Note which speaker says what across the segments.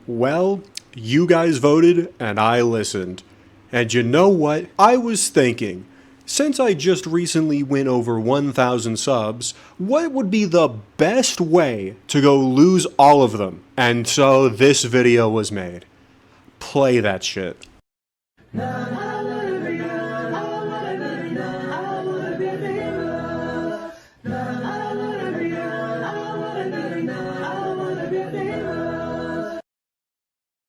Speaker 1: Well, you guys voted and I listened. And you know what? I was thinking, since I just recently went over 1,000 subs, what would be the best way to go lose all of them? And so this video was made. Play that shit.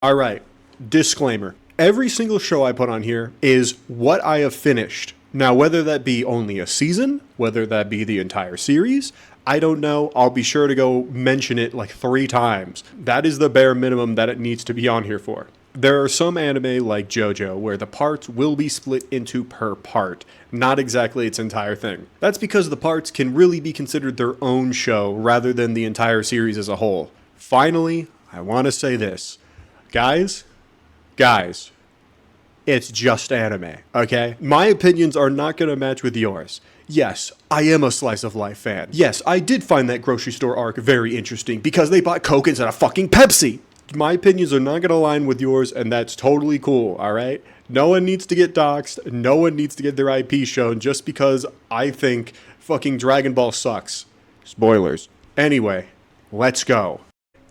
Speaker 1: Alright, disclaimer. Every single show I put on here is what I have finished. Now, whether that be only a season, whether that be the entire series, I don't know. I'll be sure to go mention it like 3 times. That is the bare minimum that it needs to be on here for. There are some anime like JoJo where the parts will be split into per part, not exactly its entire thing. That's because the parts can really be considered their own show rather than the entire series as a whole. Finally, I want to say this. Guys, it's just anime, okay? My opinions are not going to match with yours. Yes, I am a slice of life fan. Yes, I did find that grocery store arc very interesting because they bought Coke instead of fucking Pepsi. My opinions are not going to align with yours, and that's totally cool, alright? No one needs to get doxxed, no one needs to get their IP shown just because I think fucking Dragon Ball sucks. Spoilers. Anyway, let's go.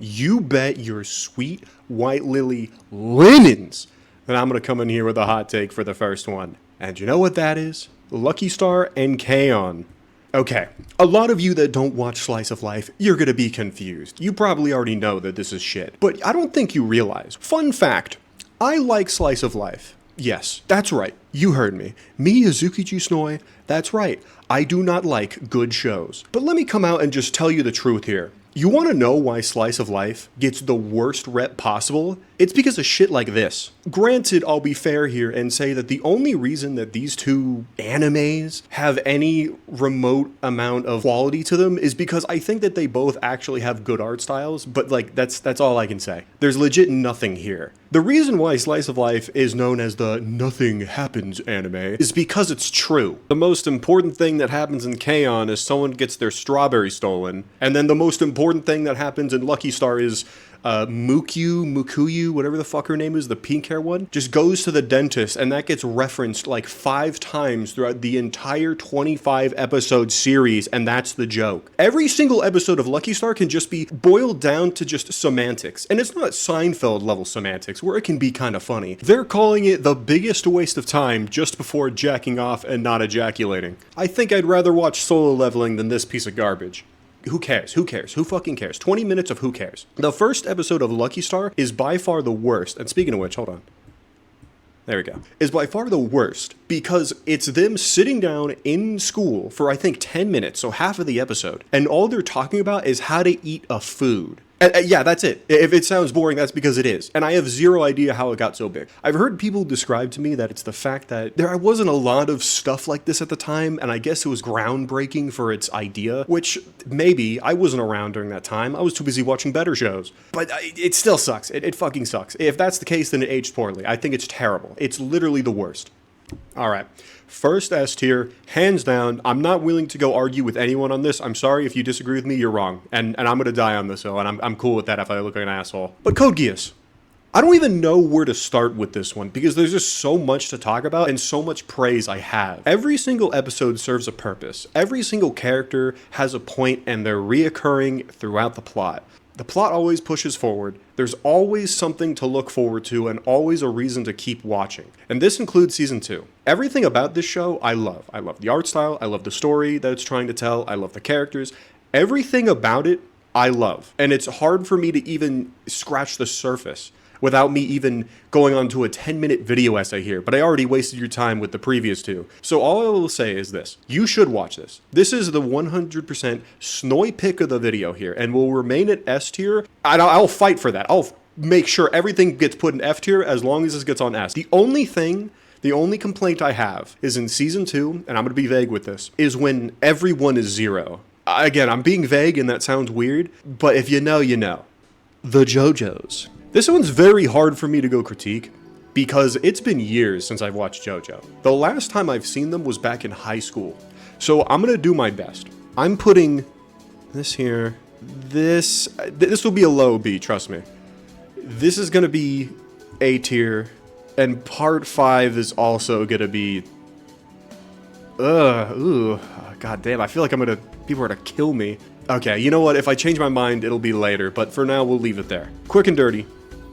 Speaker 1: You bet your sweet white lily linens that I'm going to come in here with a hot take for the first one. And you know what that is? Lucky Star and K-On! Okay, a lot of you that don't watch Slice of Life, you're going to be confused. You probably already know that this is shit. But I don't think you realize. Fun fact, I like Slice of Life. Yes, that's right. You heard me. Me, Azuki Snoi, that's right. I do not like good shows. But let me come out and just tell you the truth here. You want to know why Slice of Life gets the worst rep possible? It's because of shit like this. Granted, I'll be fair here and say that the only reason that these two animes have any remote amount of quality to them is because I think that they both actually have good art styles, but like that's all I can say. There's legit nothing here. The reason why Slice of Life is known as the Nothing Happens anime is because it's true. The most important thing that happens in K-On! Is someone gets their strawberry stolen, and then the most important thing that happens in Lucky Star is Mukuyu, whatever the fuck her name is, the pink hair one, just goes to the dentist, and that gets referenced like 5 times throughout the entire 25 episode series, and that's the joke. Every single episode of Lucky Star can just be boiled down to just semantics, and it's not Seinfeld level semantics, where it can be kind of funny. They're calling it the biggest waste of time just before jacking off and not ejaculating. I think I'd rather watch Solo Leveling than this piece of garbage. Who cares? Who cares? Who fucking cares? 20 minutes of who cares? The first episode of Lucky Star is by far the worst. And speaking of which, hold on. There we go. Is by far the worst because it's them sitting down in school for I think 10 minutes, so half of the episode. And all they're talking about is how to eat a food. Yeah, that's it. If it sounds boring, that's because it is. And I have zero idea how it got so big. I've heard people describe to me that it's the fact that there wasn't a lot of stuff like this at the time, and I guess it was groundbreaking for its idea, which maybe I wasn't around during that time. I was too busy watching better shows. But it still sucks. It fucking sucks. If that's the case, then it aged poorly. I think it's terrible. It's literally the worst. Alright, first S tier, hands down. I'm not willing to go argue with anyone on this. I'm sorry if you disagree with me, you're wrong. And I'm gonna die on this hill, and I'm cool with that if I look like an asshole. But Code Geass. I don't even know where to start with this one, because there's just so much to talk about and so much praise I have. Every single episode serves a purpose. Every single character has a point, and they're reoccurring throughout the plot. The plot always pushes forward, there's always something to look forward to, and always a reason to keep watching. And this includes Season 2. Everything about this show, I love. I love the art style, I love the story that it's trying to tell, I love the characters. Everything about it, I love. And it's hard for me to even scratch the surface without me even going on to a 10-minute video essay here, but I already wasted your time with the previous 2. So all I will say is this. You should watch this. This is the 100% Snoi pick of the video here, and will remain at S tier. I'll fight for that. I'll make sure everything gets put in F tier as long as this gets on S. The only complaint I have is in Season 2, and I'm going to be vague with this, is when everyone is 0. Again, I'm being vague and that sounds weird, but if you know, you know. The JoJos. This one's very hard for me to go critique because it's been years since I've watched JoJo. The last time I've seen them was back in high school. So I'm gonna do my best. I'm putting this here, this will be a low B, trust me. This is gonna be A tier, and part 5 is also gonna be... God damn, I feel like people are gonna kill me. Okay, you know what, if I change my mind, it'll be later, but for now, we'll leave it there. Quick and dirty.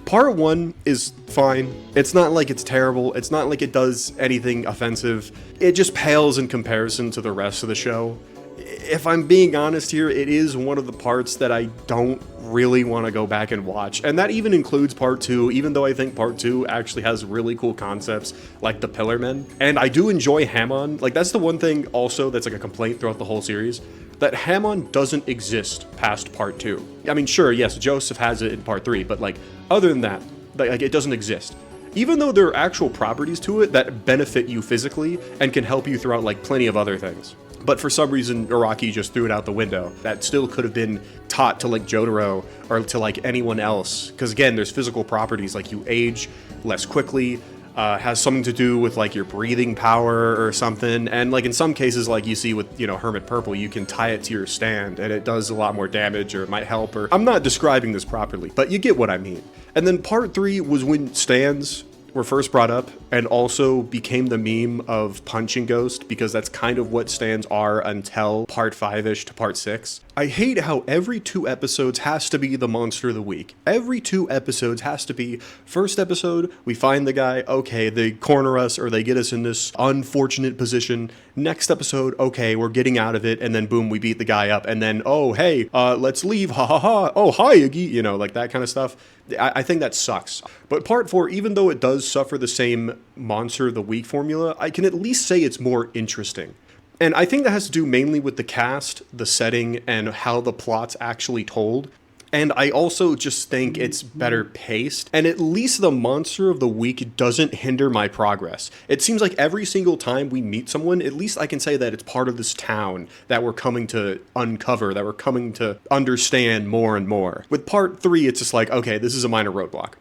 Speaker 1: Part 1 is fine. It's not like it's terrible. It's not like it does anything offensive. It just pales in comparison to the rest of the show. If I'm being honest here, it is one of the parts that I don't really want to go back and watch. And that even includes part 2, even though I think part 2 actually has really cool concepts like the Pillar Men. And I do enjoy Hamon. Like, that's the one thing also that's like a complaint throughout the whole series, that Hamon doesn't exist past part 2. I mean, sure, yes, Joseph has it in part 3, but like, other than that, like it doesn't exist. Even though there are actual properties to it that benefit you physically and can help you throughout like plenty of other things. But for some reason, Araki just threw it out the window. That still could have been taught to like Jotaro or to like anyone else. Because again, there's physical properties like you age less quickly, has something to do with like your breathing power or something. And like in some cases, like you see with, you know, Hermit Purple, you can tie it to your stand and it does a lot more damage or it might help. Or I'm not describing this properly, but you get what I mean. And then part 3 was when stands were first brought up and also became the meme of Punching Ghost, because that's kind of what stands are until part 5-ish to part 6. I hate how every 2 episodes has to be the monster of the week. Every 2 episodes has to be, first episode, we find the guy, okay, they corner us or they get us in this unfortunate position. Next episode, okay, we're getting out of it, and then boom, we beat the guy up, and then, oh, hey, let's leave, ha ha ha, oh, hi, Iggy, you know, like that kind of stuff. I think that sucks. But part 4, even though it does suffer the same monster of the week formula, I can at least say it's more interesting. And I think that has to do mainly with the cast, the setting, and how the plot's actually told. And I also just think it's better paced, and at least the monster of the week doesn't hinder my progress. It seems like every single time we meet someone, at least I can say that it's part of this town that we're coming to uncover, that we're coming to understand more and more. With part 3, it's just like, okay, this is a minor roadblock.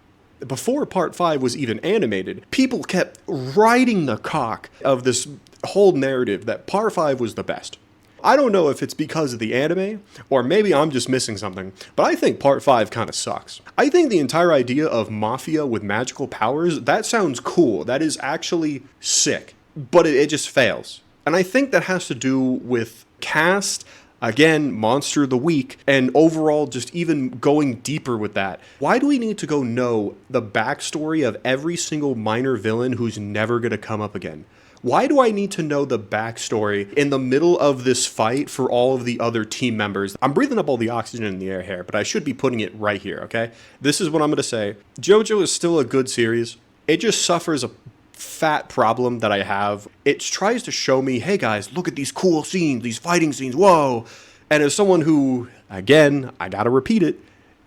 Speaker 1: Before part 5 was even animated, people kept riding the cock of this whole narrative that part 5 was the best. I don't know if it's because of the anime, or maybe I'm just missing something, but I think part 5 kind of sucks. I think the entire idea of mafia with magical powers, that sounds cool. That is actually sick, but it just fails. And I think that has to do with cast, again, monster of the week, and overall just even going deeper with that. Why do we need to go know the backstory of every single minor villain who's never going to come up again? Why do I need to know the backstory in the middle of this fight for all of the other team members? I'm breathing up all the oxygen in the air here, but I should be putting it right here, okay? This is what I'm going to say. JoJo is still a good series. It just suffers a fat problem that I have. It tries to show me, hey guys, look at these cool scenes, these fighting scenes, whoa. And as someone who, again, I gotta repeat it,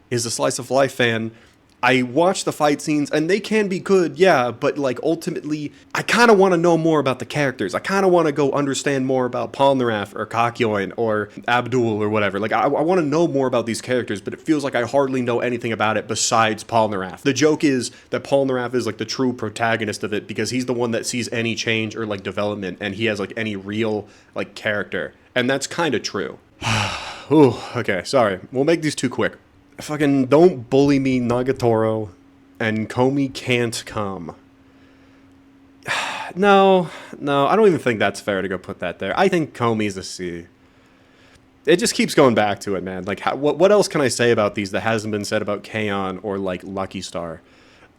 Speaker 1: is a slice of life fan, I watch the fight scenes, and they can be good, yeah, but, like, ultimately, I kind of want to know more about the characters. I kind of want to go understand more about Polnareff, or Kakyoin, or Abdul, or whatever. Like, I want to know more about these characters, but it feels like I hardly know anything about it besides Polnareff. The joke is that Polnareff is, like, the true protagonist of it, because he's the one that sees any change or, like, development, and he has, like, any real, like, character. And that's kind of true. Ooh, okay, sorry. We'll make these 2 quick. Fucking don't bully me, Nagatoro, and Komi can't come. No, I don't even think that's fair to go put that there. I think Komi's a C. It just keeps going back to it, man. Like, what else can I say about these that hasn't been said about K-On! Or, like, Lucky Star?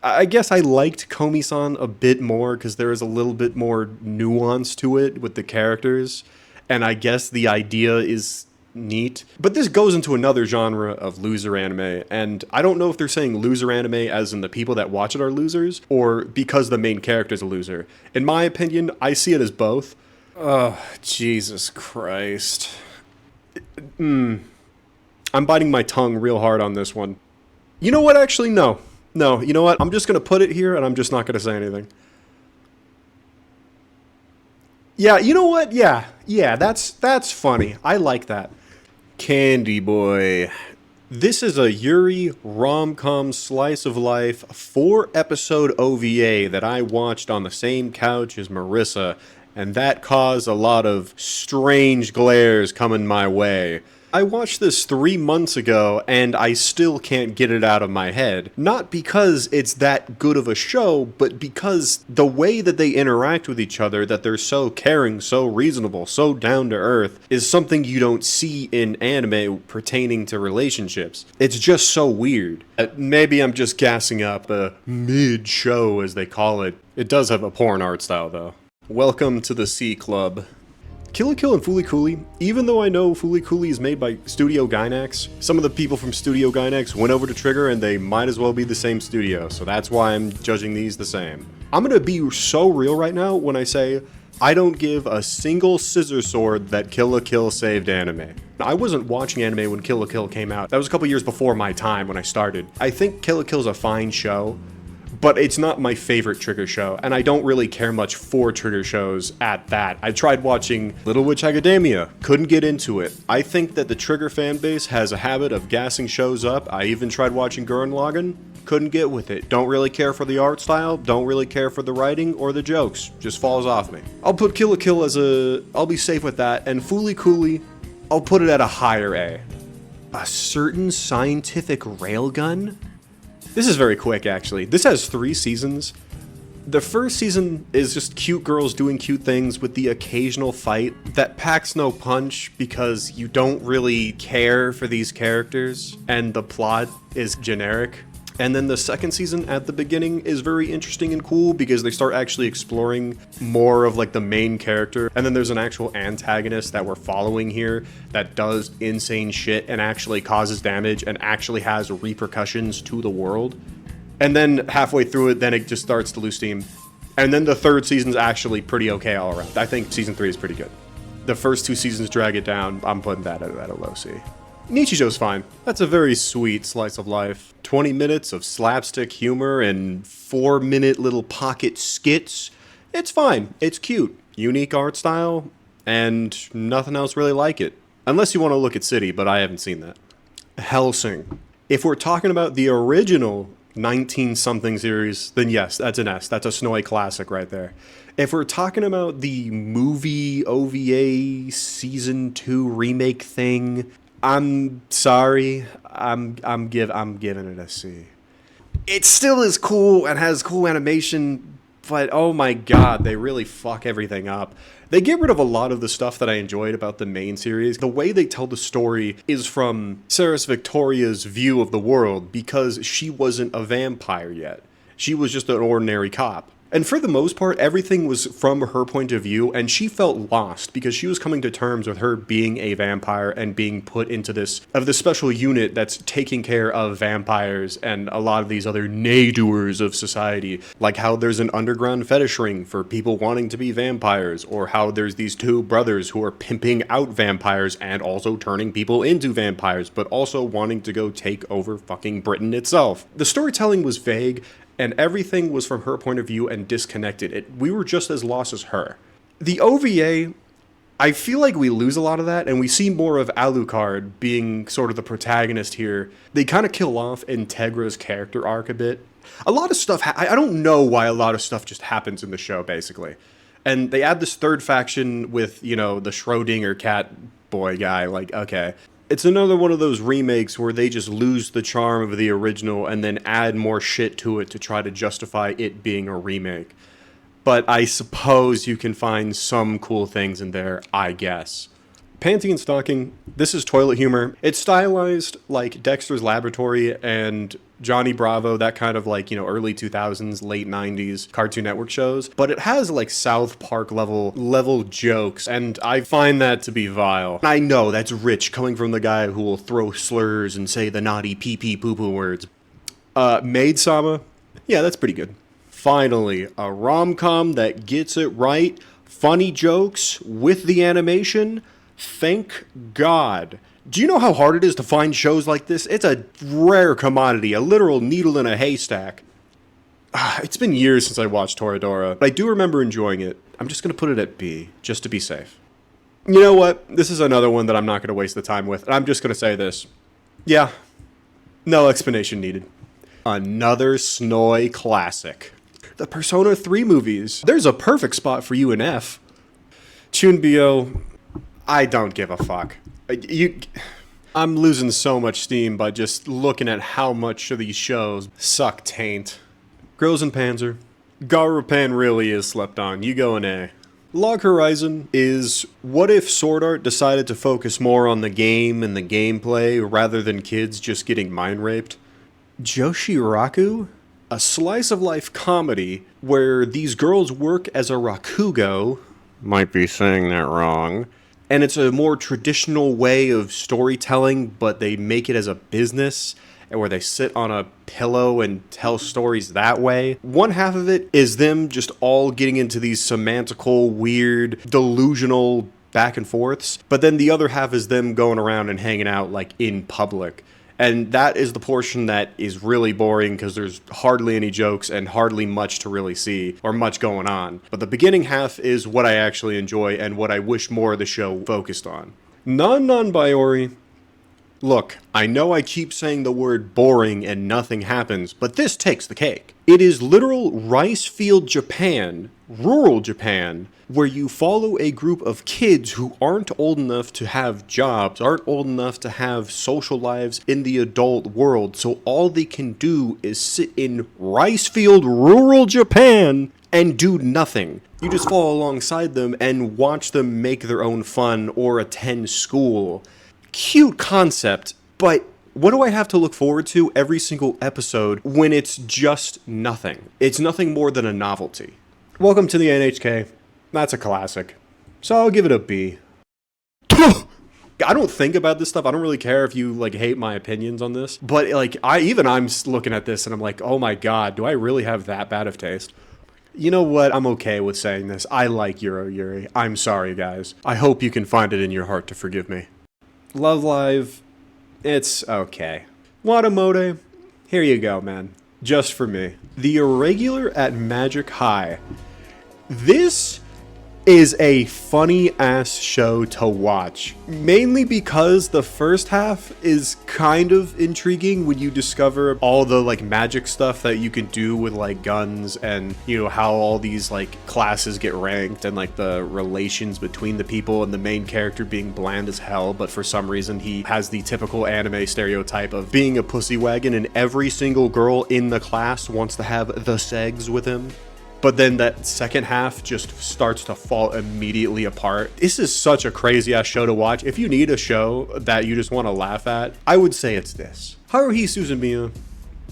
Speaker 1: I guess I liked Komi-san a bit more because there is a little bit more nuance to it with the characters, and I guess the idea is neat. But this goes into another genre of loser anime, and I don't know if they're saying loser anime as in the people that watch it are losers, or because the main character's a loser. In my opinion, I see it as both. Oh, Jesus Christ. I'm biting my tongue real hard on this one. You know what, actually, no, you know what, I'm just gonna put it here, and I'm just not gonna say anything. Yeah, you know what, yeah, that's funny, I like that. Candy Boy. This is a Yuri rom-com slice of life 4-episode OVA that I watched on the same couch as Marissa, and that caused a lot of strange glares coming my way. I watched this 3 months ago, and I still can't get it out of my head. Not because it's that good of a show, but because the way that they interact with each other, that they're so caring, so reasonable, so down to earth, is something you don't see in anime pertaining to relationships. It's just so weird. Maybe I'm just gassing up the mid-show, as they call it. It does have a porn art style, though. Welcome to the C Club. Kill la Kill and Fooly Cooly, even though I know Fooly Cooly is made by Studio Gainax, some of the people from Studio Gainax went over to Trigger and they might as well be the same studio, so that's why I'm judging these the same. I'm gonna be so real right now when I say I don't give a single scissor sword that Kill la Kill saved anime. I wasn't watching anime when Kill la Kill came out. That was a couple years before my time when I started. I think Kill la Kill's a fine show, but it's not my favorite Trigger show, and I don't really care much for Trigger shows at that. I tried watching Little Witch Academia, couldn't get into it. I think that the Trigger fanbase has a habit of gassing shows up. I even tried watching Gurren Lagann, couldn't get with it. Don't really care for the art style, don't really care for the writing or the jokes, just falls off me. I'll put Kill la Kill as I'll be safe with that, and Fooly Cooly, I'll put it at a higher A. A certain scientific railgun? This is very quick, actually. This has 3 seasons. The first season is just cute girls doing cute things with the occasional fight that packs no punch because you don't really care for these characters and the plot is generic. And then the second season at the beginning is very interesting and cool because they start actually exploring more of like the main character. And then there's an actual antagonist that we're following here that does insane shit and actually causes damage and actually has repercussions to the world. And then halfway through it, then it just starts to lose steam. And then the third season's actually pretty okay all around. I think season 3 is pretty good. The first 2 seasons drag it down. I'm putting that at a low C. Nichijou's fine. That's a very sweet slice of life. 20 minutes of slapstick humor and 4-minute little pocket skits. It's fine. It's cute. Unique art style, and nothing else really like it. Unless you want to look at City, but I haven't seen that. Hellsing. If we're talking about the original 19-something series, then yes, that's an S. That's a Snowy classic right there. If we're talking about the movie OVA Season 2 remake thing, I'm sorry, I'm giving it a C. It still is cool and has cool animation, but oh my god, they really fuck everything up. They get rid of a lot of the stuff that I enjoyed about the main series. The way they tell the story is from Sarah's Victoria's view of the world because she wasn't a vampire yet. She was just an ordinary cop. And for the most part, everything was from her point of view, and she felt lost because she was coming to terms with her being a vampire and being put into this special unit that's taking care of vampires and a lot of these other nay-doers of society. Like how there's an underground fetish ring for people wanting to be vampires, or how there's these 2 brothers who are pimping out vampires and also turning people into vampires, but also wanting to go take over fucking Britain itself. The storytelling was vague, and everything was from her point of view and disconnected. We were just as lost as her. The OVA, I feel like we lose a lot of that, and we see more of Alucard being sort of the protagonist here. They kind of kill off Integra's character arc a bit. A lot of stuff, I don't know why a lot of stuff just happens in the show, basically. And they add this third faction with, you know, the Schrodinger cat boy guy, like, okay. It's another one of those remakes where they just lose the charm of the original and then add more shit to it to try to justify it being a remake. But I suppose you can find some cool things in there, I guess. Panty and Stocking, this is toilet humor. It's stylized like Dexter's Laboratory and Johnny Bravo, that kind of like, you know, early 2000s, late 90s Cartoon Network shows. But it has like South Park level jokes, and I find that to be vile. I know that's rich coming from the guy who will throw slurs and say the naughty pee-pee poo-poo words. Maid-sama, yeah, that's pretty good. Finally, a rom-com that gets it right. Funny jokes with the animation. Thank God. Do you know how hard it is to find shows like this? It's a rare commodity, a literal needle in a haystack. It's been years since I watched Toradora, but I do remember enjoying it. I'm just going to put it at B, just to be safe. You know what? This is another one that I'm not going to waste the time with. I'm just going to say this. Yeah, no explanation needed. Another Snowy classic. The Persona 3 movies. There's a perfect spot for you in F. Chuunbiyo, I don't give a fuck. I'm losing so much steam by just looking at how much of these shows suck taint. Girls and Panzer. Garupan really is slept on. You go an A. Log Horizon is what if Sword Art decided to focus more on the game and the gameplay rather than kids just getting mind raped? Joshiraku? A slice of life comedy where these girls work as a rakugo. Might be saying that wrong. And it's a more traditional way of storytelling, but they make it as a business, and where they sit on a pillow and tell stories that way. One half of it is them just all getting into these semantical, weird, delusional back and forths, but then the other half is them going around and hanging out like in public. And that is the portion that is really boring because there's hardly any jokes and hardly much to really see or much going on. But the beginning half is what I actually enjoy and what I wish more of the show focused on. Non-Biyori. Look, I know I keep saying the word boring and nothing happens, but this takes the cake. It is literal rice field Japan, rural Japan, where you follow a group of kids who aren't old enough to have jobs, aren't old enough to have social lives in the adult world, so all they can do is sit in rice field, rural Japan and do nothing. You just follow alongside them and watch them make their own fun or attend school. Cute concept, but what do I have to look forward to every single episode when it's just nothing? It's nothing more than a novelty. Welcome to the NHK. That's a classic. So I'll give it a B. I don't think about this stuff. I don't really care if you like hate my opinions on this. But like I'm looking at this and I'm like, oh my god, do I really have that bad of taste? You know what? I'm okay with saying this. I like Yuruyuri. I'm sorry, guys. I hope you can find it in your heart to forgive me. Love Live, it's okay. Watamote, here you go, man. Just for me. The Irregular at Magic High. This is a funny-ass show to watch. Mainly because the first half is kind of intriguing when you discover all the, like, magic stuff that you can do with, like, guns and, you know, how all these, like, classes get ranked and, like, the relations between the people and the main character being bland as hell, but for some reason he has the typical anime stereotype of being a pussy wagon and every single girl in the class wants to have the segs with him. But then that second half just starts to fall immediately apart. This is such a crazy ass show to watch. If you need a show that you just want to laugh at, I would say it's this. Haruhi Suzumiya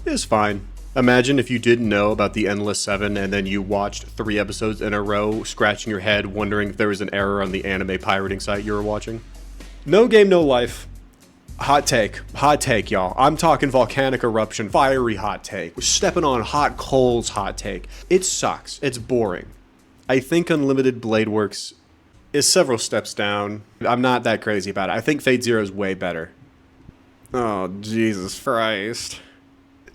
Speaker 1: is fine. Imagine if you didn't know about the Endless Seven and then you watched 3 episodes in a row, scratching your head, wondering if there was an error on the anime pirating site you were watching. No Game, No Life. Hot take, y'all. I'm talking volcanic eruption, fiery hot take. We're stepping on hot coals hot take. It sucks. It's boring. I think Unlimited Bladeworks is several steps down. I'm not that crazy about it. I think Fate Zero is way better. Oh, Jesus Christ.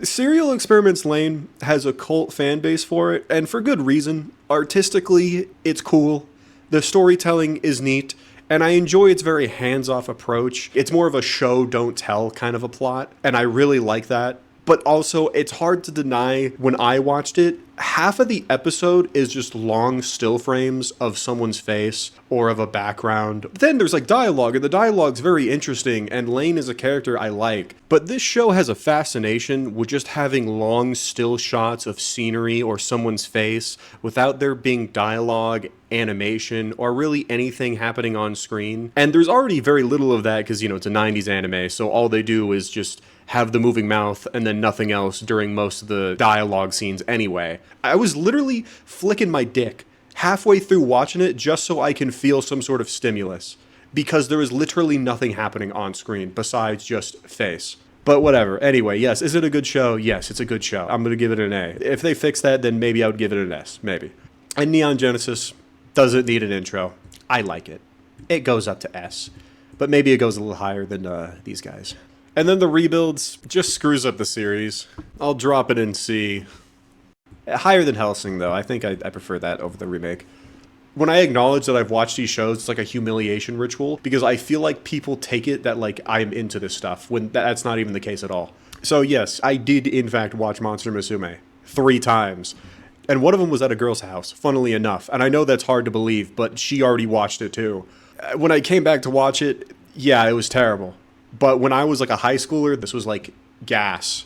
Speaker 1: Serial Experiments Lain has a cult fan base for it, and for good reason. Artistically, it's cool. The storytelling is neat. And I enjoy its very hands-off approach. It's more of a show, don't tell kind of a plot. And I really like that. But also, it's hard to deny when I watched it, half of the episode is just long still frames of someone's face or of a background. But then there's like dialogue, and the dialogue's very interesting, and Lain is a character I like. But this show has a fascination with just having long still shots of scenery or someone's face without there being dialogue, animation, or really anything happening on screen. And there's already very little of that because, you know, it's a 90s anime, so all they do is just have the moving mouth and then nothing else during most of the dialogue scenes anyway. I was literally flicking my dick halfway through watching it just so I can feel some sort of stimulus, because there is literally nothing happening on screen besides just face. But whatever. Anyway, yes, is it a good show? Yes, it's a good show. I'm going to give it an A. If they fix that, then maybe I would give it an S. Maybe. And Neon Genesis doesn't need an intro. I like it. It goes up to S. But maybe it goes a little higher than these guys. And then the rebuilds just screws up the series. I'll drop it in C. Higher than Hellsing, though. I think I prefer that over the remake. When I acknowledge that I've watched these shows, it's like a humiliation ritual, because I feel like people take it that, like, I'm into this stuff, when that's not even the case at all. So, yes, I did, in fact, watch Monster Musume 3 times. And one of them was at a girl's house, funnily enough. And I know that's hard to believe, but she already watched it, too. When I came back to watch it, yeah, it was terrible. But when I was like a high schooler, this was like Geass.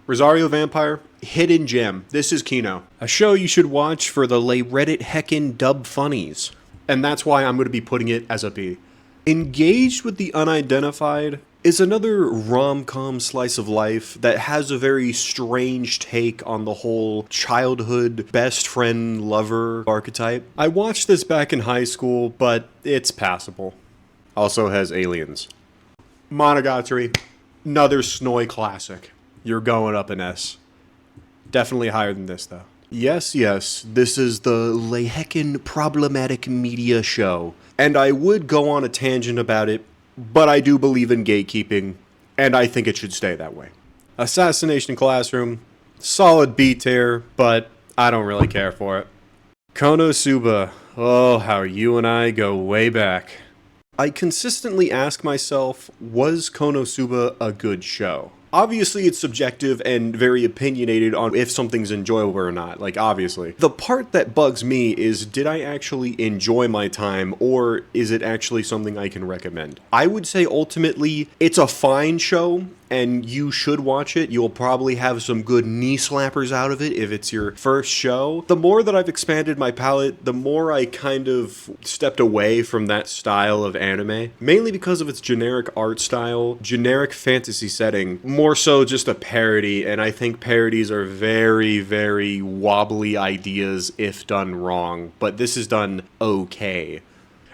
Speaker 1: Rosario Vampire, hidden gem. This is Kino. A show you should watch for the lay Reddit heckin' dub funnies. And that's why I'm going to be putting it as a B. Engaged with the Unidentified is another rom-com slice of life that has a very strange take on the whole childhood best friend lover archetype. I watched this back in high school, but it's passable. Also has aliens. Monogatari, another Snoy classic. You're going up an S. Definitely higher than this, though. Yes, this is the Leheckin problematic media show. And I would go on a tangent about it, but I do believe in gatekeeping, and I think it should stay that way. Assassination Classroom, solid B tier, but I don't really care for it. Konosuba, oh, how you and I go way back. I consistently ask myself, was Konosuba a good show? Obviously, it's subjective and very opinionated on if something's enjoyable or not, like, obviously. The part that bugs me is, did I actually enjoy my time, or is it actually something I can recommend? I would say, ultimately, it's a fine show, and you should watch it. You'll probably have some good knee slappers out of it if it's your first show. The more that I've expanded my palette, the more I kind of stepped away from that style of anime, mainly because of its generic art style, generic fantasy setting, more so just a parody, and I think parodies are very, very wobbly ideas if done wrong, but this is done okay.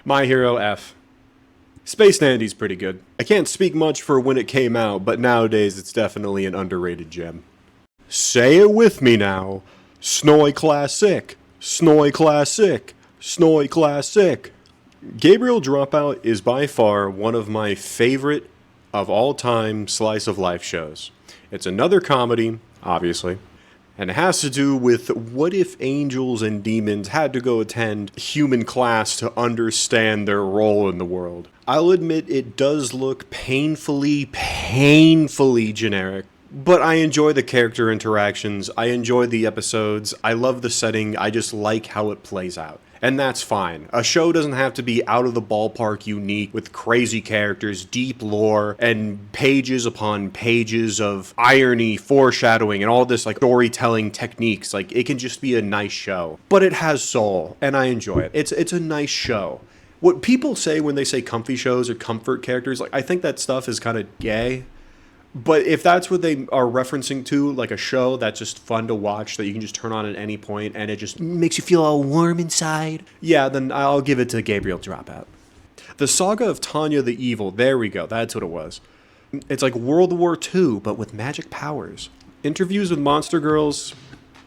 Speaker 1: My Hero F. Space Dandy's pretty good. I can't speak much for when it came out, but nowadays it's definitely an underrated gem. Say it with me now. Snoy Classic. Snoy Classic. Snoy Classic. Gabriel Dropout is by far one of my favorite of all time slice of life shows. It's another comedy, obviously, and it has to do with what if angels and demons had to go attend human class to understand their role in the world. I'll admit it does look painfully generic, but I enjoy the character interactions, I enjoy the episodes, I love the setting, I just like how it plays out. And that's fine. A show doesn't have to be out of the ballpark unique with crazy characters, deep lore, and pages upon pages of irony, foreshadowing, and all this like storytelling techniques. Like, it can just be a nice show. But it has soul, and I enjoy it. It's a nice show. What people say when they say comfy shows or comfort characters, like, I think that stuff is kind of gay. But if that's what they are referencing to, like a show that's just fun to watch, that you can just turn on at any point and it just makes you feel all warm inside, yeah, then I'll give it to Gabriel Dropout. The Saga of Tanya the Evil, there we go, that's what it was. It's like World War II, but with magic powers. Interviews with Monster Girls,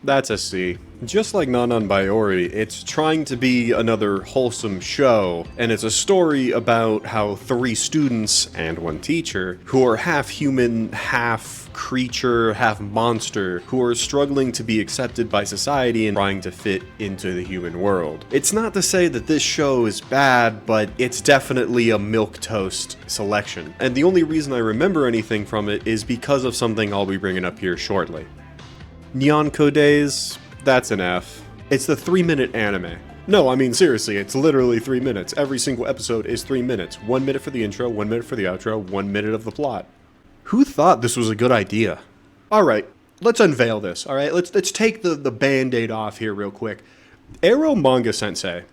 Speaker 1: that's a C. Just like Nanan Biyori, it's trying to be another wholesome show, and it's a story about how 3 students and 1 teacher, who are half human, half creature, half monster, who are struggling to be accepted by society and trying to fit into the human world. It's not to say that this show is bad, but it's definitely a milquetoast selection. And the only reason I remember anything from it is because of something I'll be bringing up here shortly. Nyanko Days, that's an F. It's the 3-minute anime. No, I mean seriously, it's literally 3 minutes. Every single episode is 3 minutes. 1 minute for the intro, 1 minute for the outro, 1 minute of the plot. Who thought this was a good idea? Alright, let's unveil this, alright? Let's take the band-aid off here real quick. Eromanga Sensei.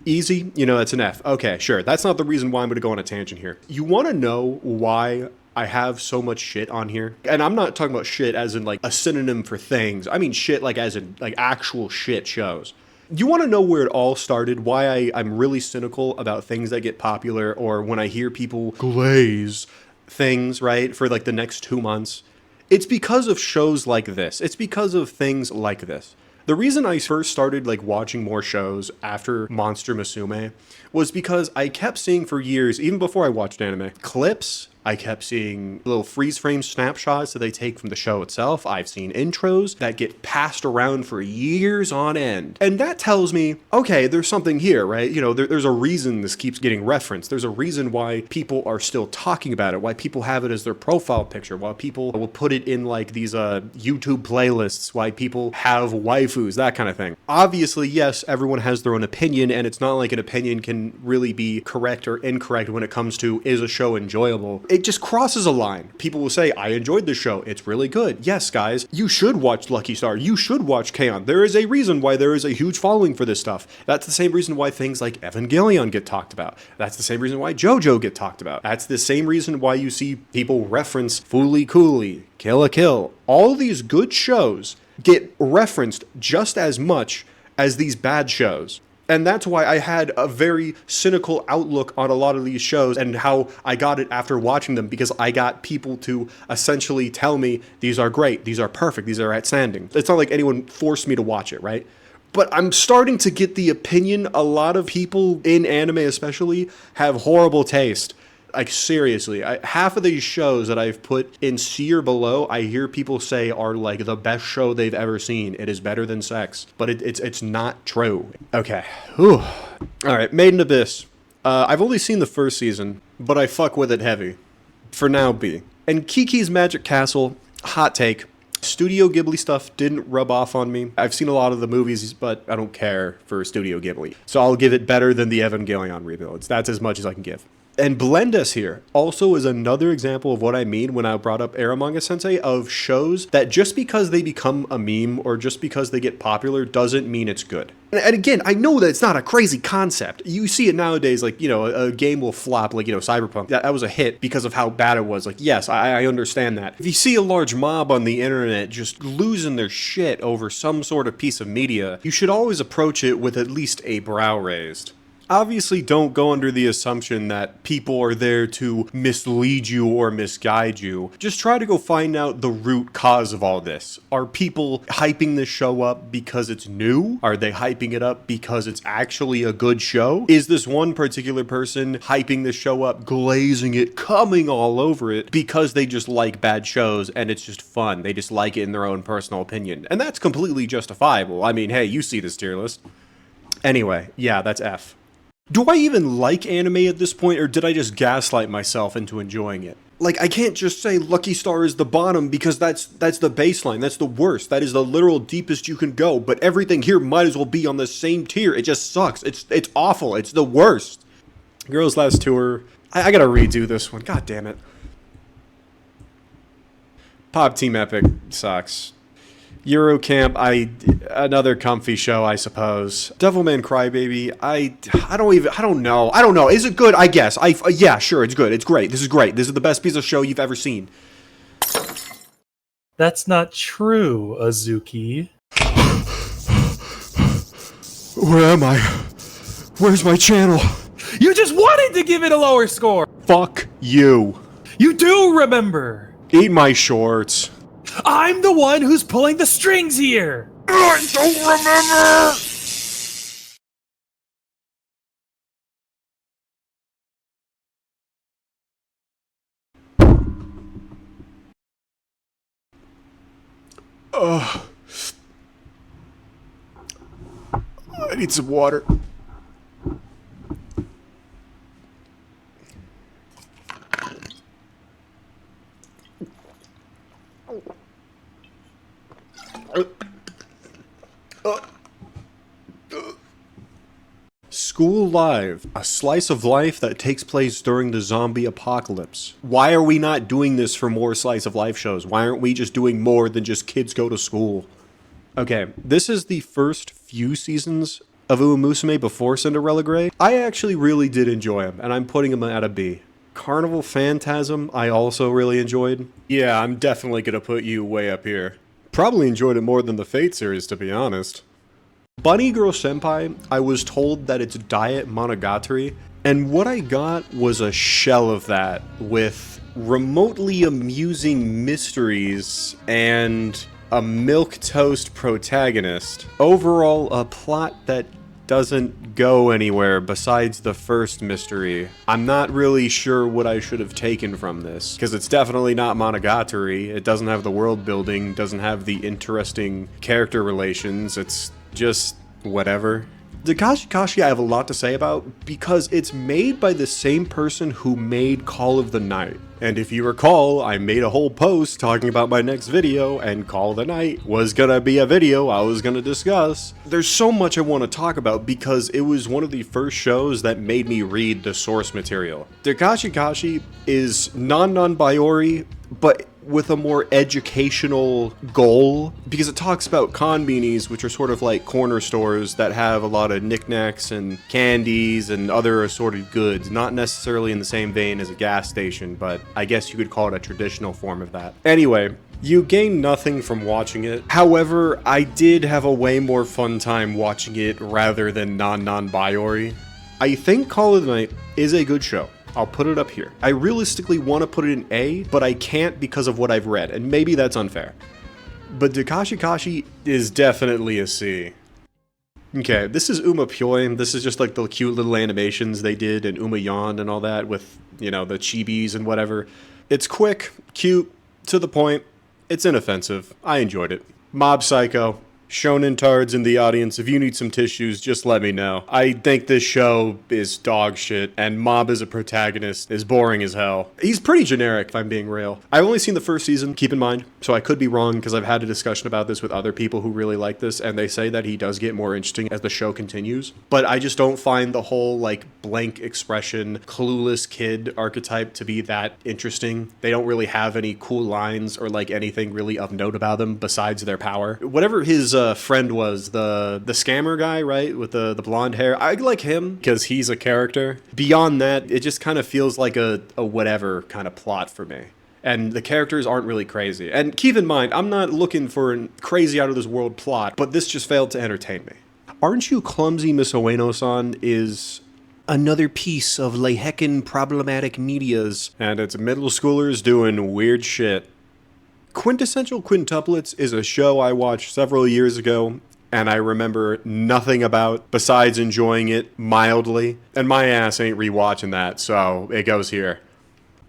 Speaker 1: Easy, you know, that's an F. Okay, sure, that's not the reason why I'm gonna go on a tangent here. You wanna know why I have so much shit on here? And I'm not talking about shit as in like a synonym for things. I mean shit like as in like actual shit shows. You want to know where it all started? Why I'm really cynical about things that get popular, or when I hear people glaze things, right, for like the next 2 months? It's because of shows like this. It's because of things like this. The reason I first started like watching more shows after Monster Musume was because I kept seeing for years, even before I watched anime, clips. I kept seeing little freeze frame snapshots that they take from the show itself. I've seen intros that get passed around for years on end. And that tells me, okay, there's something here, right? You know, there's a reason this keeps getting referenced. There's a reason why people are still talking about it, why people have it as their profile picture, why people will put it in like these YouTube playlists, why people have waifus, that kind of thing. Obviously, yes, everyone has their own opinion, and it's not like an opinion can really be correct or incorrect when it comes to, is a show enjoyable? it just crosses a line. People will say, I enjoyed this show. It's really good. Yes, guys, you should watch Lucky Star. You should watch K-On! There is a reason why there is a huge following for this stuff. That's the same reason why things like Evangelion get talked about. That's the same reason why JoJo get talked about. That's the same reason why you see people reference Fooly Cooly, Kill la Kill. All these good shows get referenced just as much as these bad shows. And that's why I had a very cynical outlook on a lot of these shows and how I got it after watching them, because I got people to essentially tell me these are great, these are perfect, these are outstanding. It's not like anyone forced me to watch it, right? But I'm starting to get the opinion a lot of people in anime especially have horrible taste. Like, seriously, half of these shows that I've put in C or below, I hear people say are like the best show they've ever seen. It is better than sex. But it's not true. Okay. Whew. Alright, Made in Abyss. I've only seen the first season, but I fuck with it heavy. For now, B. And Kiki's Magic Castle, hot take. Studio Ghibli stuff didn't rub off on me. I've seen a lot of the movies, but I don't care for Studio Ghibli. So I'll give it better than the Evangelion rebuilds. That's as much as I can give. And Blendes here also is another example of what I mean when I brought up Eromanga Sensei, of shows that just because they become a meme or just because they get popular doesn't mean it's good. And again, I know that it's not a crazy concept. You see it nowadays, like, you know, a game will flop, like, you know, Cyberpunk. That was a hit because of how bad it was. Like, yes, I understand that. If you see a large mob on the internet just losing their shit over some sort of piece of media, you should always approach it with at least a brow raised. Obviously, don't go under the assumption that people are there to mislead you or misguide you. Just try to go find out the root cause of all this. Are people hyping this show up because it's new? Are they hyping it up because it's actually a good show? Is this one particular person hyping this show up, glazing it, coming all over it because they just like bad shows and it's just fun? They just like it in their own personal opinion. And that's completely justifiable. I mean, hey, you see this tier list. Anyway, yeah, that's F. Do I even like anime at this point, or did I just gaslight myself into enjoying it? Like, I can't just say Lucky Star is the bottom because that's the baseline, that's the worst, that is the literal deepest you can go, but everything here might as well be on the same tier. It just sucks. It's awful. It's the worst. Girls Last Tour. I gotta redo this one. God damn it. Pop Team Epic sucks. Eurocamp, another comfy show, I suppose. Devilman Crybaby, I don't know. Is it good? I guess. Yeah, sure, it's good. It's great. This is great. This is the best piece of show you've ever seen.
Speaker 2: That's not true, Azuki.
Speaker 1: Where am I? Where's my channel?
Speaker 2: You just wanted to give it a lower score!
Speaker 1: Fuck you.
Speaker 2: You do remember!
Speaker 1: Eat my shorts.
Speaker 2: I'm the one who's pulling the strings here!
Speaker 1: I don't remember! I need some water. School Live, a slice of life that takes place during the zombie apocalypse. Why are we not doing this for more slice of life shows? Why aren't we just doing more than just kids go to school? Okay, this is the first few seasons of Musume before Cinderella Grey. I actually really did enjoy them, and I'm putting them at a B. Carnival Phantasm, I also really enjoyed. Yeah, I'm definitely gonna put you way up here. Probably enjoyed it more than the Fate series, to be honest. Bunny Girl Senpai, I was told that it's diet Monogatari, and what I got was a shell of that with remotely amusing mysteries and a milquetoast protagonist. Overall, a plot that doesn't go anywhere besides the first mystery. I'm not really sure what I should have taken from this, because it's definitely not Monogatari. It doesn't have the world building, doesn't have the interesting character relations. It's just whatever. Takashi Kashi I have a lot to say about because it's made by the same person who made Call of the Night. And if you recall, I made a whole post talking about my next video, and Call of the Night was gonna be a video I was gonna discuss. There's so much I want to talk about because it was one of the first shows that made me read the source material. Takashi Kashi is non-Biyori, but with a more educational goal, because it talks about konbinis, which are sort of like corner stores that have a lot of knickknacks and candies and other assorted goods, not necessarily in the same vein as a gas station, but I guess you could call it a traditional form of that. Anyway, you gain nothing from watching it. However, I did have a way more fun time watching it rather than non-Biyori. I think Call of the Night is a good show. I'll put it up here. I realistically want to put it in A, but I can't because of what I've read, and maybe that's unfair. But Takashi Kashi is definitely a C. Okay, this is Uma Pyoin. This is just like the cute little animations they did in Uma Yon and all that with, you know, the chibis and whatever. It's quick, cute, to the point. It's inoffensive. I enjoyed it. Mob Psycho. Shonen tards in the audience, if you need some tissues, just let me know. I think this show is dog shit, and Mob as a protagonist is boring as hell. He's pretty generic, if I'm being real. I've only seen the first season, keep in mind, so I could be wrong, because I've had a discussion about this with other people who really like this, and they say that he does get more interesting as the show continues. But I just don't find the whole, like, blank expression, clueless kid archetype to be that interesting. They don't really have any cool lines or, like, anything really of note about them besides their power. Whatever his friend was, the scammer guy, right, with the blonde hair, I like him because he's a character. Beyond that, it just kind of feels like a whatever kind of plot for me. And the characters aren't really crazy. And keep in mind, I'm not looking for a crazy out of this world plot, but this just failed to entertain me. Aren't You Clumsy, Miss Ueno-san is another piece of Leihekin problematic medias, and it's middle schoolers doing weird shit. Quintessential Quintuplets is a show I watched several years ago, and I remember nothing about besides enjoying it mildly, and my ass ain't rewatching that, so it goes here.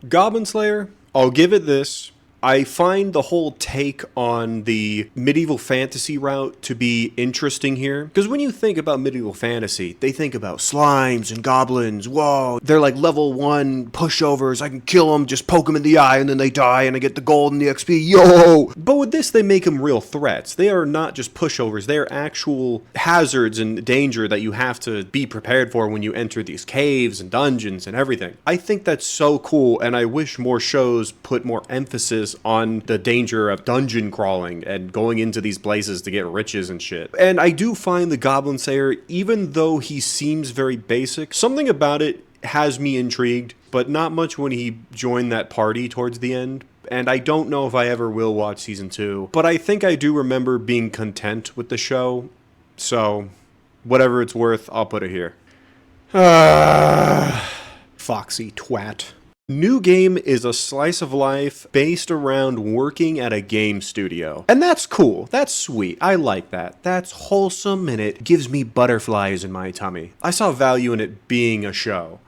Speaker 1: Goblin Slayer, I'll give it this. I find the whole take on the medieval fantasy route to be interesting here. Because when you think about medieval fantasy, they think about slimes and goblins. Whoa, they're like level 1 pushovers. I can kill them, just poke them in the eye, and then they die, and I get the gold and the XP. Yo! But with this, they make them real threats. They are not just pushovers. They are actual hazards and danger that you have to be prepared for when you enter these caves and dungeons and everything. I think that's so cool, and I wish more shows put more emphasis on the danger of dungeon crawling and going into these places to get riches and shit. And I do find the Goblin Slayer, even though he seems very basic, something about it has me intrigued, but not much when he joined that party towards the end. And I don't know if I ever will watch season 2, but I think I do remember being content with the show. So, whatever it's worth, I'll put it here. Foxy twat. New Game is a slice of life based around working at a game studio. And that's cool. That's sweet. I like that. That's wholesome and it gives me butterflies in my tummy. I saw value in it being a show.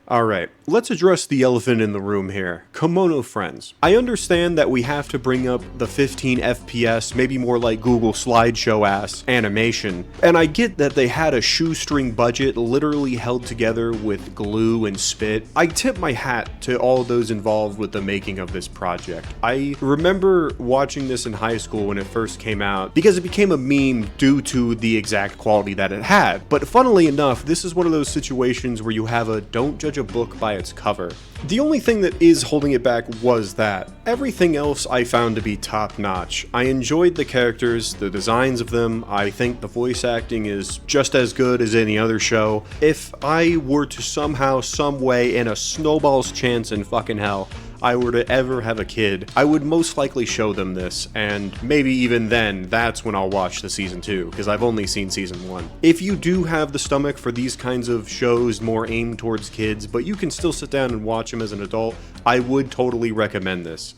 Speaker 1: Alright, let's address the elephant in the room here. Kimono Friends. I understand that we have to bring up the 15 FPS, maybe more like Google slideshow ass, animation. And I get that they had a shoestring budget literally held together with glue and spit. I tip my hat to all those involved with the making of this project. I remember watching this in high school when it first came out because it became a meme due to the exact quality that it had. But funnily enough, this is one of those situations where you have a don't judge a book by its cover. The only thing that is holding it back was that. Everything else I found to be top notch. I enjoyed the characters, the designs of them. I think the voice acting is just as good as any other show. If I were to somehow, some way, in a snowball's chance in fucking hell, I were to ever have a kid, I would most likely show them this, and maybe even then, that's when I'll watch the season 2, because I've only seen season 1. If you do have the stomach for these kinds of shows more aimed towards kids, but you can still sit down and watch them as an adult, I would totally recommend this.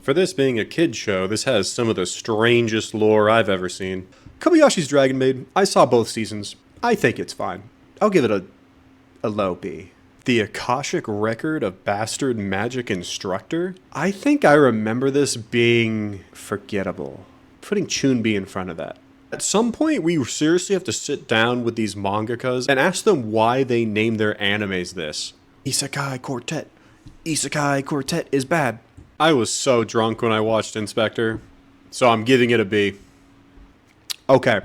Speaker 1: For this being a kid show, this has some of the strangest lore I've ever seen. Kobayashi's Dragon Maid, I saw both seasons. I think it's fine. I'll give it a low B. The Akashic Record of Bastard Magic Instructor? I think I remember this being forgettable. Putting Chuunbiyo in front of that. At some point, we seriously have to sit down with these mangakas and ask them why they name their animes this. Isekai Quartet. Isekai Quartet is bad. I was so drunk when I watched Inspector, so I'm giving it a B. Okay.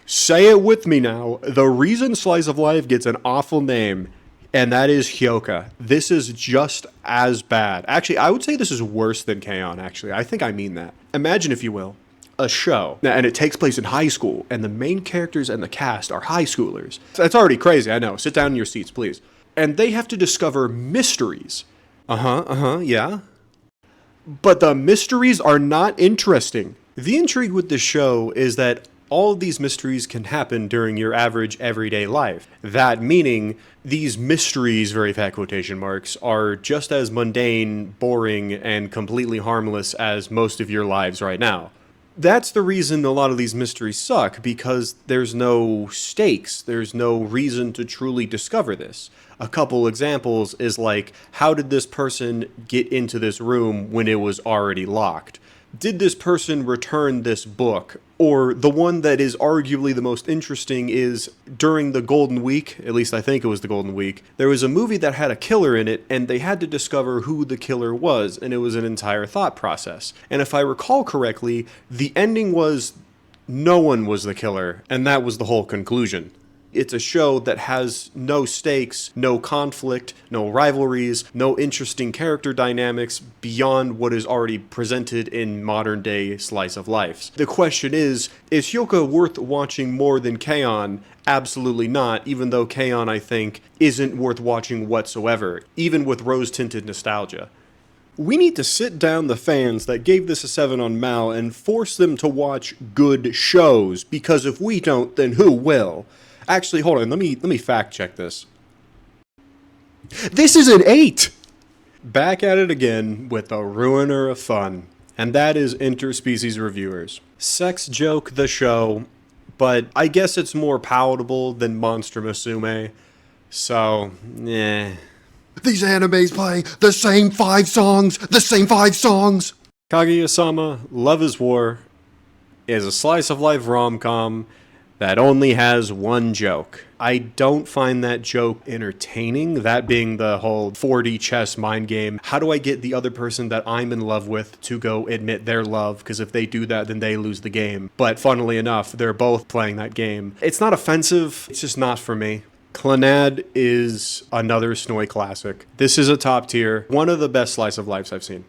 Speaker 1: Say it with me now. The reason Slice of Life gets an awful name, and that is Hyoka. This is just as bad. Actually, I would say this is worse than K-On! Actually. I think I mean that. Imagine, if you will, a show, and it takes place in high school, and the main characters and the cast are high schoolers. That's already crazy, I know. Sit down in your seats, please. And they have to discover mysteries. Yeah. But the mysteries are not interesting. The intrigue with this show is that all of these mysteries can happen during your average everyday life. That meaning, these mysteries, very fat quotation marks, are just as mundane, boring, and completely harmless as most of your lives right now. That's the reason a lot of these mysteries suck, because there's no stakes, there's no reason to truly discover this. A couple examples is like, how did this person get into this room when it was already locked? Did this person return this book? Or the one that is arguably the most interesting is, during the Golden Week, at least I think it was the Golden Week, there was a movie that had a killer in it, and they had to discover who the killer was, and it was an entire thought process. And if I recall correctly, the ending was no one was the killer, and that was the whole conclusion. It's a show that has no stakes, no conflict, no rivalries, no interesting character dynamics beyond what is already presented in modern day slice of life. The question is Hyoka worth watching more than K-On! Absolutely not, even though K-On! I think isn't worth watching whatsoever, even with rose-tinted nostalgia. We need to sit down the fans that gave this a 7 on Mal and force them to watch good shows, because if we don't, then who will? Actually, hold on, let me fact check this. This is an 8! Back at it again with a ruiner of fun, and that is Interspecies Reviewers. Sex joke the show, but I guess it's more palatable than Monster Musume, so, eh.
Speaker 3: These animes playing the same 5 songs!
Speaker 1: Kaguya-sama, Love is War, is a slice of life rom-com that only has one joke. I don't find that joke entertaining, that being the whole 4D chess mind game. How do I get the other person that I'm in love with to go admit their love? Because if they do that, then they lose the game. But funnily enough, they're both playing that game. It's not offensive, it's just not for me. Clannad is another Snowy classic. This is a top tier, one of the best slice of lives I've seen.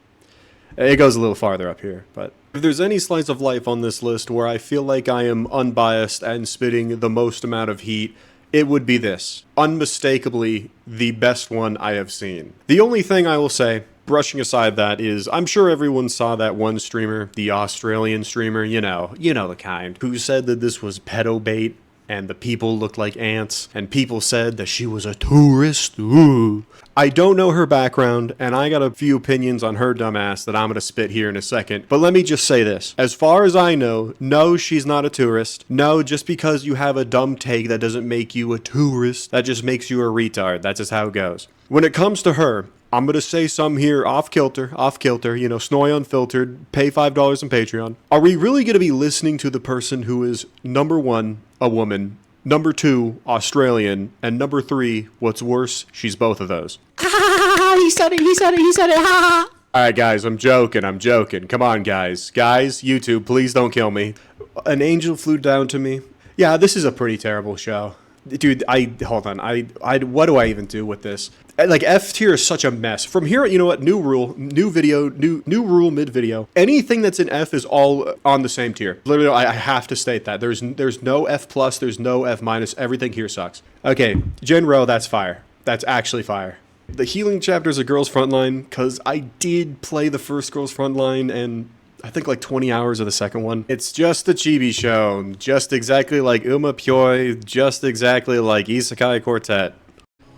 Speaker 1: It goes a little farther up here, but if there's any slice of life on this list where I feel like I am unbiased and spitting the most amount of heat, it would be this. Unmistakably the best one I have seen. The only thing I will say, brushing aside that, is I'm sure everyone saw that one streamer, the Australian streamer, you know the kind, who said that this was pedo bait and the people looked like ants, and people said that she was a tourist. Ooh. I don't know her background, and I got a few opinions on her dumbass that I'm gonna spit here in a second, but let me just say this. As far as I know, no, she's not a tourist. No, just because you have a dumb take, that doesn't make you a tourist. That just makes you a retard. That's just how it goes. When it comes to her, I'm gonna say some here off kilter, Snowy Unfiltered, pay $5 on Patreon. Are we really gonna be listening to the person who is, number 1, a woman, number 2, Australian, and number 3, what's worse, she's both of those?
Speaker 3: He said it, ha!
Speaker 1: Alright guys, I'm joking. Come on guys. Guys, YouTube, please don't kill me. An angel flew down to me. Yeah, this is a pretty terrible show. Dude, hold on. What do I even do with this? Like, F tier is such a mess. From here, you know what? New rule, new rule mid-video. Anything that's in F is all on the same tier. Literally, I have to state that. There's no F+, there's no F-. Everything here sucks. Okay, Genro, that's fire. That's actually fire. The healing chapter is a Girls Frontline, because I did play the first Girls Frontline, and I think like 20 hours of the second one. It's just a chibi show, just exactly like Uma Pyoi, just exactly like Isekai Quartet.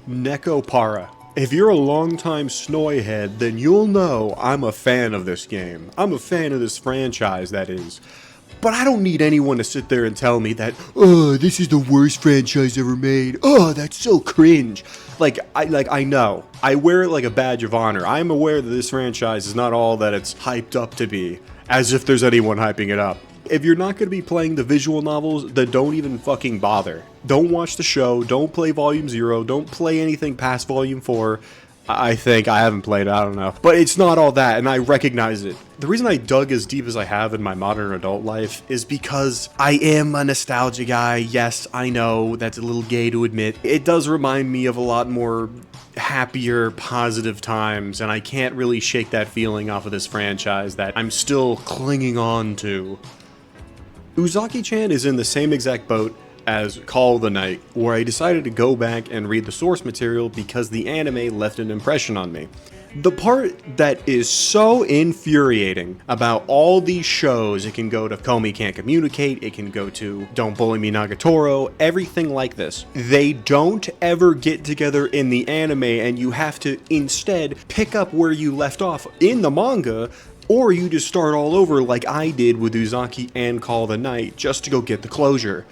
Speaker 1: Neko Para. If you're a longtime Snowy head, then you'll know I'm a fan of this game. I'm a fan of this franchise, that is. But I don't need anyone to sit there and tell me that, oh, this is the worst franchise ever made. Oh, that's so cringe. I know. I wear it like a badge of honor. I'm aware that this franchise is not all that it's hyped up to be, as if there's anyone hyping it up. If you're not going to be playing the visual novels, then don't even fucking bother. Don't watch the show, don't play Volume 0, don't play anything past Volume 4. I think. I haven't played it, I don't know. But it's not all that, and I recognize it. The reason I dug as deep as I have in my modern adult life is because I am a nostalgia guy. Yes, I know, that's a little gay to admit. It does remind me of a lot more happier, positive times, and I can't really shake that feeling off of this franchise that I'm still clinging on to. Uzaki-chan is in the same exact boat as Call of the Night, where I decided to go back and read the source material because the anime left an impression on me. The part that is so infuriating about all these shows, it can go to Komi Can't Communicate, it can go to Don't Bully Me Nagatoro, everything like this. They don't ever get together in the anime, and you have to instead pick up where you left off in the manga, or you just start all over like I did with Uzaki and Call of the Night just to go get the closure.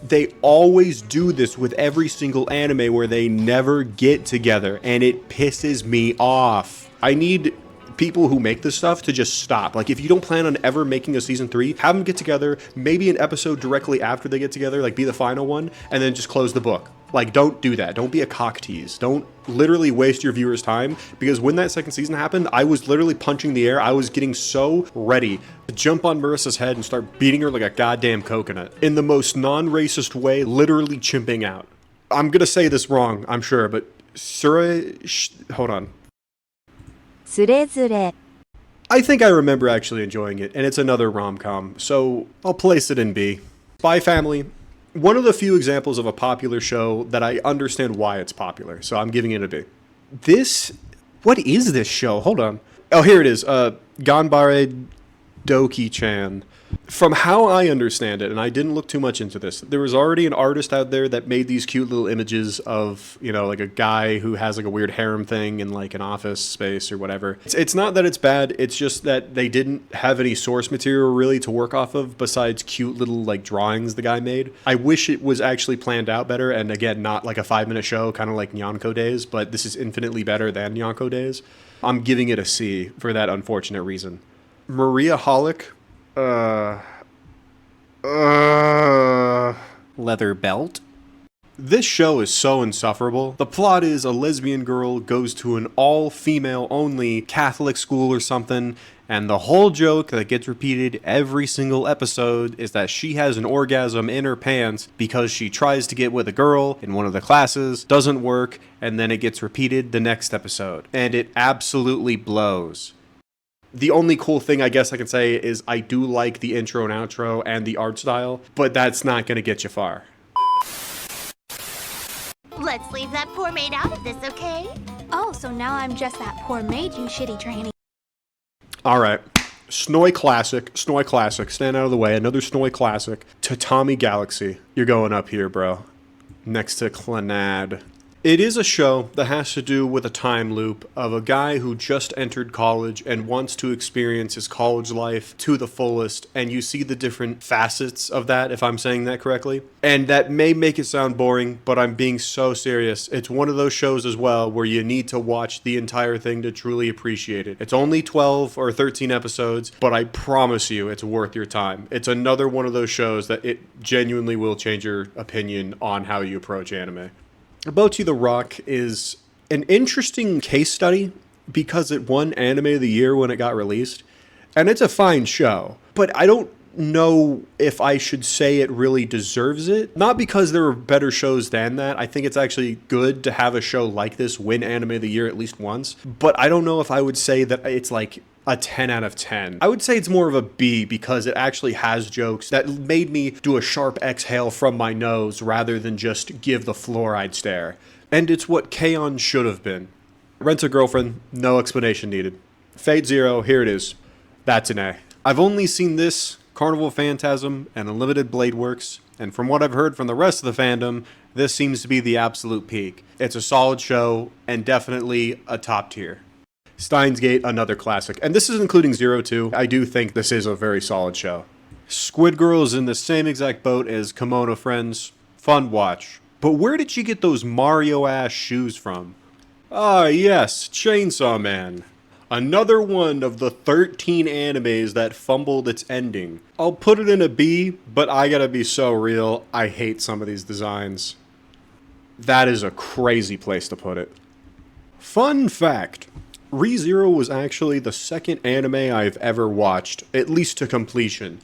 Speaker 1: They always do this with every single anime where they never get together, and it pisses me off. I need people who make this stuff to just stop. Like, if you don't plan on ever making a season 3, have them get together, maybe an episode directly after they get together, like be the final one, and then just close the book. Like, don't do that. Don't be a cock tease. Don't literally waste your viewers' time, because when that second season happened, I was literally punching the air. I was getting so ready to jump on Marissa's head and start beating her like a goddamn coconut. In the most non-racist way, literally chimping out. I'm gonna say this wrong, I'm sure, but hold on. I think I remember actually enjoying it, and it's another rom-com, so I'll place it in B. Spy Family. One of the few examples of a popular show that I understand why it's popular, so I'm giving it a B. What is this show? Hold on. Oh, here it is. Ganbare Doki-chan. From how I understand it, and I didn't look too much into this, there was already an artist out there that made these cute little images of, you know, like a guy who has like a weird harem thing in like an office space or whatever. It's not that it's bad, it's just that they didn't have any source material really to work off of besides cute little like drawings the guy made. I wish it was actually planned out better, and again, not like a 5-minute show, kind of like Nyanko Days, but this is infinitely better than Nyanko Days. I'm giving it a C for that unfortunate reason. Maria Holic. Leather belt? This show is so insufferable. The plot is a lesbian girl goes to an all-female only Catholic school or something, and the whole joke that gets repeated every single episode is that she has an orgasm in her pants because she tries to get with a girl in one of the classes, doesn't work, and then it gets repeated the next episode. And it absolutely blows. The only cool thing I guess I can say is I do like the intro and outro and the art style, but that's not going to get you far.
Speaker 4: Let's leave that poor maid out of this, okay?
Speaker 5: Oh, so now I'm just that poor maid, you shitty tranny.
Speaker 1: Alright. Snoy Classic. Stand out of the way. Another Snoy Classic. Tatami Galaxy. You're going up here, bro. Next to Clannad. It is a show that has to do with a time loop of a guy who just entered college and wants to experience his college life to the fullest, and you see the different facets of that, if I'm saying that correctly. And that may make it sound boring, but I'm being so serious. It's one of those shows as well where you need to watch the entire thing to truly appreciate it. It's only 12 or 13 episodes, but I promise you it's worth your time. It's another one of those shows that it genuinely will change your opinion on how you approach anime. Bocchi the Rock is an interesting case study because it won Anime of the Year when it got released, and it's a fine show, but I don't know if I should say it really deserves it. Not because there are better shows than that. I think it's actually good to have a show like this win Anime of the Year at least once, but I don't know if I would say that it's like a 10 out of 10. I would say it's more of a B because it actually has jokes that made me do a sharp exhale from my nose rather than just give the fluoride stare. And it's what K-On! Should have been. Rent a Girlfriend, no explanation needed. Fate Zero, here it is. That's an A. I've only seen this, Carnival Phantasm, and Unlimited Bladeworks, and from what I've heard from the rest of the fandom, this seems to be the absolute peak. It's a solid show, and definitely a top tier. Steins Gate, another classic. And this is including Zero too. I do think this is a very solid show. Squid Girl is in the same exact boat as Kimono Friends. Fun watch. But where did she get those Mario-ass shoes from? Ah, yes, Chainsaw Man. Another one of the 13 animes that fumbled its ending. I'll put it in a B, but I gotta be so real, I hate some of these designs. That is a crazy place to put it. Fun fact, ReZero was actually the second anime I've ever watched, at least to completion.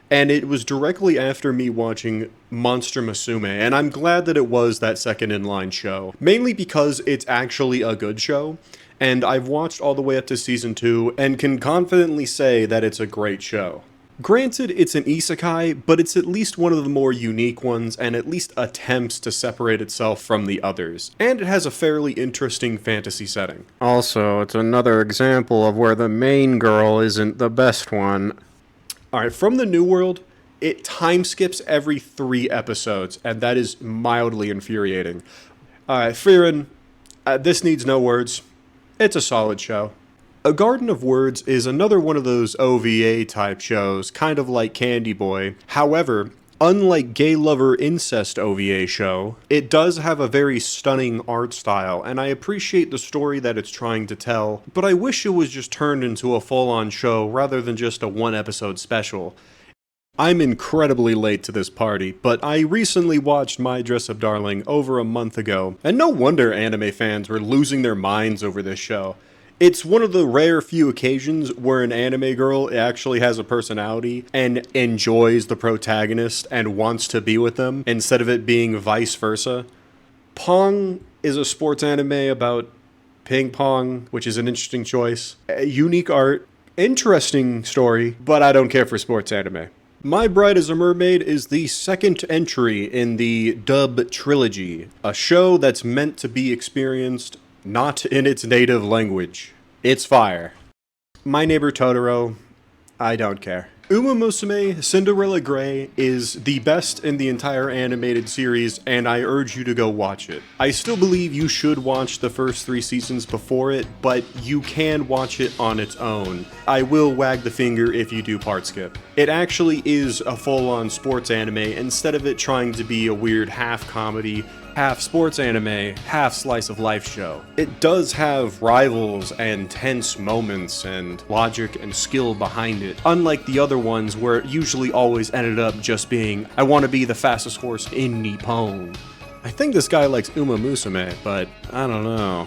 Speaker 1: And it was directly after me watching Monster Musume, and I'm glad that it was that second in line show. Mainly because it's actually a good show, and I've watched all the way up to season 2 and can confidently say that it's a great show. Granted, it's an isekai, but it's at least one of the more unique ones and at least attempts to separate itself from the others. And it has a fairly interesting fantasy setting. Also, it's another example of where the main girl isn't the best one. Alright, from the New World, it time skips every 3 episodes, and that is mildly infuriating. Alright, Frieren, this needs no words. It's a solid show. A Garden of Words is another one of those OVA type shows, kind of like Candy Boy. However, unlike Gay Lover Incest OVA show, it does have a very stunning art style, and I appreciate the story that it's trying to tell, but I wish it was just turned into a full-on show rather than just a 1-episode special. I'm incredibly late to this party, but I recently watched My Dress Up Darling over a month ago, and no wonder anime fans were losing their minds over this show. It's one of the rare few occasions where an anime girl actually has a personality and enjoys the protagonist and wants to be with them, instead of it being vice versa. Pong is a sports anime about ping pong, which is an interesting choice. Unique art, interesting story, but I don't care for sports anime. My Bride is a Mermaid is the second entry in the Dub Trilogy, a show that's meant to be experienced not in its native language. It's fire. My Neighbor Totoro, I don't care. Uma Musume Cinderella Grey is the best in the entire animated series, and I urge you to go watch it. I still believe you should watch the first 3 seasons before it, but you can watch it on its own. I will wag the finger if you do part skip. It actually is a full-on sports anime, instead of it trying to be a weird half-comedy, half sports anime, half slice of life show. It does have rivals and tense moments and logic and skill behind it, unlike the other ones where it usually always ended up just being, I want to be the fastest horse in Nippon. I think this guy likes Uma Musume, but I don't know.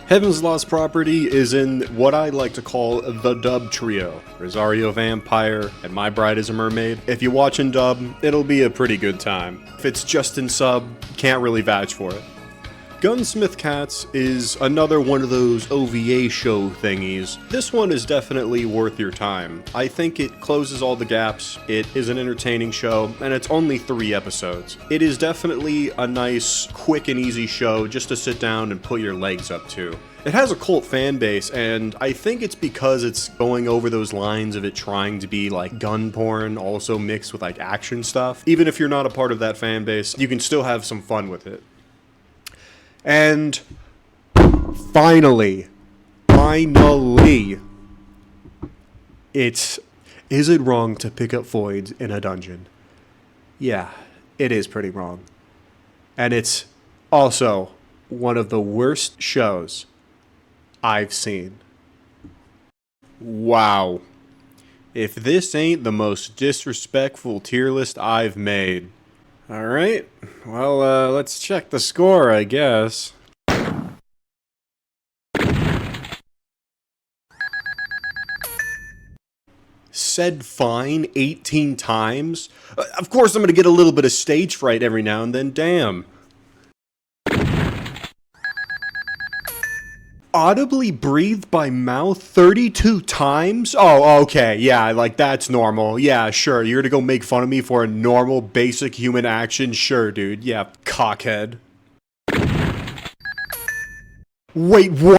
Speaker 1: Heaven's Lost Property is in what I like to call the dub trio. Rosario Vampire and My Bride is a Mermaid. If you watch in dub, it'll be a pretty good time. If it's just in sub, can't really vouch for it. Gunsmith Cats is another one of those OVA show thingies. This one is definitely worth your time. I think it closes all the gaps, it is an entertaining show, and it's only 3 episodes. It is definitely a nice, quick and easy show just to sit down and put your legs up to. It has a cult fan base, and I think it's because it's going over those lines of it trying to be like gun porn, also mixed with like action stuff. Even if you're not a part of that fan base, you can still have some fun with it. And finally, is it wrong to pick up voids in a dungeon? Yeah, it is pretty wrong. And it's also one of the worst shows I've seen. Wow. If this ain't the most disrespectful tier list I've made. Alright, well, let's check the score, I guess. Said fine 18 times? Of course I'm gonna get a little bit of stage fright every now and then, damn. Audibly breathed by mouth 32 times? Oh, okay, yeah, like, that's normal. Yeah, sure, you're gonna go make fun of me for a normal, basic human action? Sure, dude, yeah, cockhead. Wait, what?